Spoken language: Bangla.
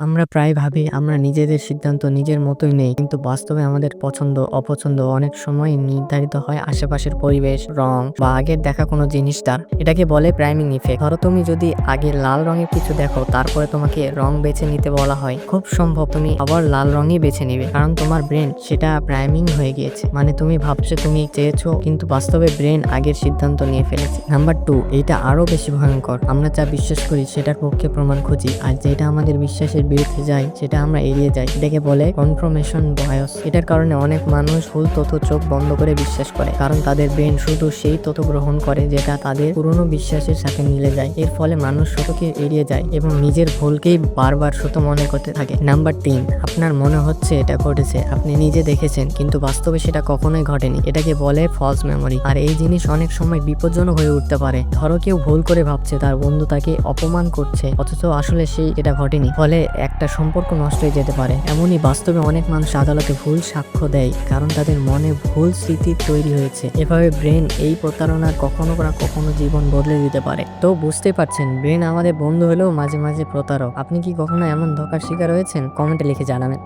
আমরা প্রায় ভাবি আমরা নিজেদের সিদ্ধান্ত নিজের মতোই নেই, কিন্তু বাস্তবে আমাদের পছন্দ অপছন্দ অনেক সময় নির্ধারিত হয় আশেপাশের পরিবেশ, রং বা আগের দেখা কোনো জিনিস দ্বারা। এটাকে বলে প্রাইমিং ইফেক্ট। ধরো তুমি যদি আগে লাল রঙের কিছু দেখো, তারপরে তোমাকে রং বেছে নিতে বলা হয়, খুব সম্ভব তুমি আবার লাল রঙই বেছে নিবে, কারণ তোমার ব্রেন সেটা প্রাইমিং হয়ে গিয়েছে। মানে তুমি ভাবছো তুমি চেয়েছো, কিন্তু বাস্তবে ব্রেন আগের সিদ্ধান্ত নিয়ে ফেলেছে। নাম্বার 2, এইটা আরো বেশি ভয়ঙ্কর। আমরা যা বিশ্বাস করি সেটার পক্ষে প্রমাণ খুঁজি, আর যেটা আমাদের বিশ্বাসের বিরুদ্ধে যায় সেটা আমরা এড়িয়ে যাই। এটাকে বলে কনফার্মেশন বায়াস। এটার কারণে অনেক মানুষ ভুল তথ্য চোখ বন্ধ করে বিশ্বাস করে, কারণ তাদের ব্রেন শুধু সেই তথ্য গ্রহণ করে যেটা তাদের পুরনো বিশ্বাসের সাথে মিলে যায়। এর ফলে মানুষ সত্যকে এড়িয়ে যায় এবং নিজের ভুলকেই বারবার সত্য মনে করতে থাকে। নাম্বার 3, আপনার মনে হচ্ছে এটা ঘটেছে, আপনি নিজে দেখেছেন, কিন্তু বাস্তবে সেটা কখনোই ঘটেনি। এটাকে বলে ফলস মেমোরি। আর এই জিনিস অনেক সময় বিপজ্জনক হয়ে উঠতে পারে। ধরো কেউ ভুল করে ভাবছে তার বন্ধু তাকে অপমান করছে, অথচ আসলে এটা ঘটেনি, ফলে একটা সম্পর্ক নষ্ট হয়ে যেতে পারে। এমনই বাস্তবে অনেক মানুষ আদালতে ভুল সাক্ষ্য দেয়, কারণ তাদের মনে ভুল স্মৃতি তৈরি হয়েছে। এভাবে ব্রেন এই প্রতারণার কখনো না কখনো জীবন বদলে দিতে পারে। তো বুঝতে পারছেন, ব্রেন আমাদের বন্ধু হলেও মাঝে মাঝে প্রতারক। আপনি কি কখনো এমন ধোঁকার শিকার হয়েছেন? কমেন্টে লিখে জানাবেন।